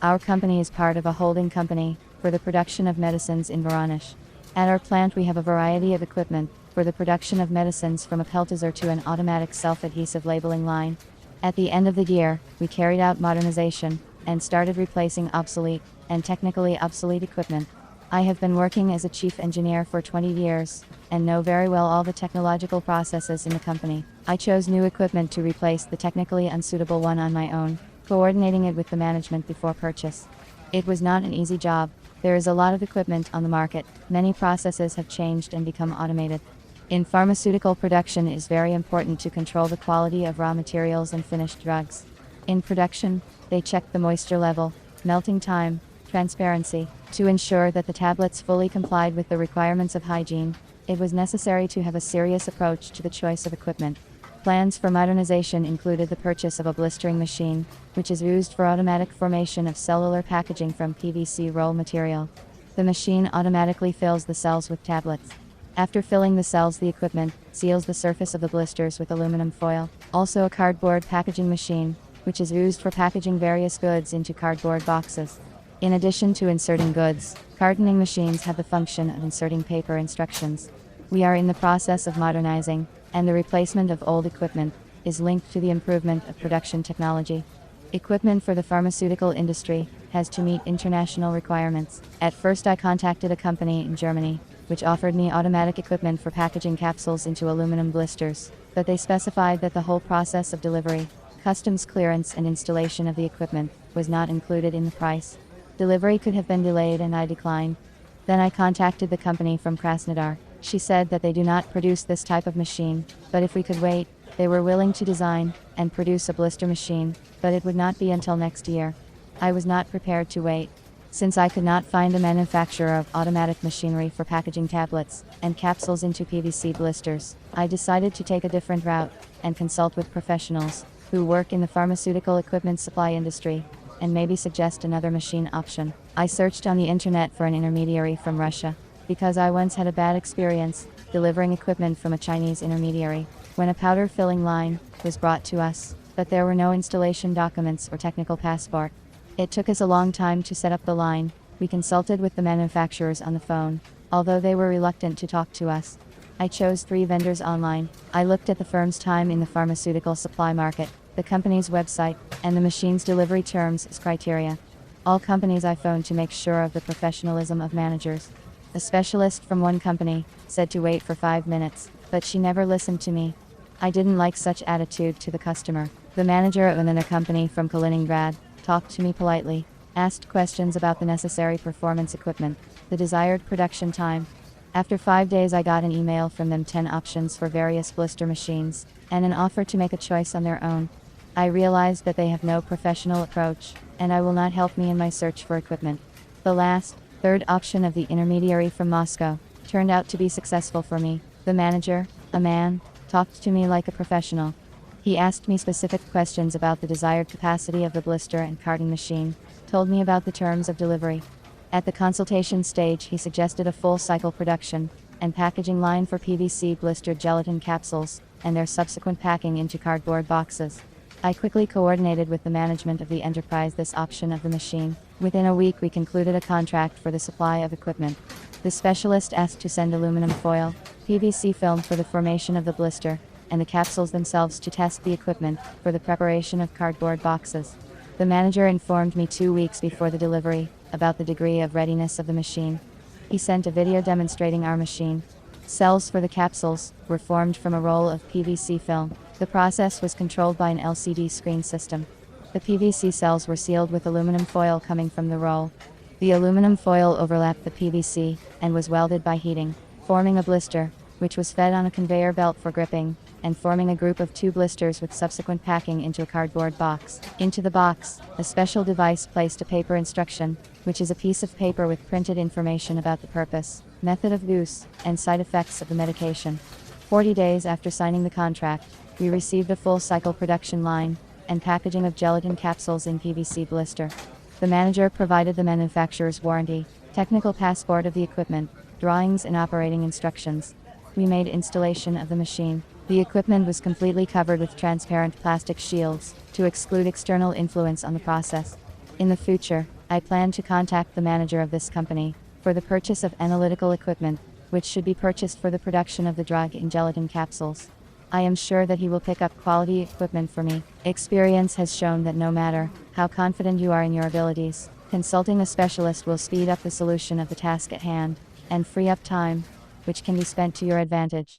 Our company is part of a holding company for the production of medicines in Voronezh. At our plant we have a variety of equipment for the production of medicines, from a peltizer to an automatic self-adhesive labeling line. At the end of the year, we carried out modernization and started replacing obsolete and technically obsolete equipment. I have been working as a chief engineer for 20 years and know very well all the technological processes in the company. I chose new equipment to replace the technically unsuitable one on my own, coordinating it with the management before purchase. It was not an easy job. There is a lot of equipment on the market. Many processes have changed and become automated. In pharmaceutical production, it is very important to control the quality of raw materials and finished drugs. In production, they check the moisture level, melting time, transparency. To ensure that the tablets fully complied with the requirements of hygiene, it was necessary to have a serious approach to the choice of equipment. Plans for modernization included the purchase of a blistering machine, which is used for automatic formation of cellular packaging from PVC roll material. The machine automatically fills the cells with tablets. After filling the cells, the equipment seals the surface of the blisters with aluminum foil. Also a cardboard packaging machine, which is used for packaging various goods into cardboard boxes. In addition to inserting goods, cartoning machines have the function of inserting paper instructions. We are in the process of modernizing, and the replacement of old equipment is linked to the improvement of production technology. Equipment for the pharmaceutical industry has to meet international requirements. At first I contacted a company in Germany, which offered me automatic equipment for packaging capsules into aluminum blisters, but they specified that the whole process of delivery, customs clearance and installation of the equipment was not included in the price. Delivery could have been delayed and I declined. Then I contacted the company from Krasnodar. She said that they do not produce this type of machine, but if we could wait, they were willing to design and produce a blister machine, but it would not be until next year. I was not prepared to wait. Since I could not find a manufacturer of automatic machinery for packaging tablets and capsules into PVC blisters, I decided to take a different route and consult with professionals who work in the pharmaceutical equipment supply industry and maybe suggest another machine option. I searched on the internet for an intermediary from Russia, because I once had a bad experience delivering equipment from a Chinese intermediary when a powder filling line was brought to us, but there were no installation documents or technical passport. It took us a long time to set up the line. We consulted with the manufacturers on the phone, although they were reluctant to talk to us. I chose 3 vendors online. I looked at the firm's time in the pharmaceutical supply market, the company's website, and the machine's delivery terms as criteria. All companies I phoned to make sure of the professionalism of managers. A specialist from one company said to wait for 5 minutes, but she never listened to me. I didn't like such attitude to the customer. The manager of another company from Kaliningrad talked to me politely, asked questions about the necessary performance equipment, the desired production time. After 5 days I got an email from them, 10 options for various blister machines, and an offer to make a choice on their own. I realized that they have no professional approach, and I will not help me in my search for equipment. The last, 3rd option of the intermediary from Moscow turned out to be successful for me. The manager, a man, talked to me like a professional. He asked me specific questions about the desired capacity of the blister and carton machine, told me about the terms of delivery. At the consultation stage he suggested a full cycle production and packaging line for PVC blistered gelatin capsules, and their subsequent packing into cardboard boxes. I quickly coordinated with the management of the enterprise this option of the machine. Within a week we concluded a contract for the supply of equipment. The specialist asked to send aluminum foil, PVC film for the formation of the blister, and the capsules themselves to test the equipment for the preparation of cardboard boxes. The manager informed me 2 weeks before the delivery about the degree of readiness of the machine. He sent a video demonstrating our machine. Cells for the capsules were formed from a roll of PVC film. The process was controlled by an LCD screen system. The PVC cells were sealed with aluminum foil coming from the roll. The aluminum foil overlapped the PVC and was welded by heating, forming a blister, which was fed on a conveyor belt for gripping, and forming a group of 2 blisters with subsequent packing into a cardboard box. Into the box, a special device placed a paper instruction, which is a piece of paper with printed information about the purpose, method of use, and side effects of the medication. 40 days after signing the contract, we received a full cycle production line and packaging of gelatin capsules in PVC blister. The manager provided the manufacturer's warranty, technical passport of the equipment, drawings and operating instructions. We made installation of the machine. The equipment was completely covered with transparent plastic shields to exclude external influence on the process. In the future, I plan to contact the manager of this company for the purchase of analytical equipment, which should be purchased for the production of the drug in gelatin capsules. I am sure that he will pick up quality equipment for me. Experience has shown that no matter how confident you are in your abilities, consulting a specialist will speed up the solution of the task at hand and free up time, which can be spent to your advantage.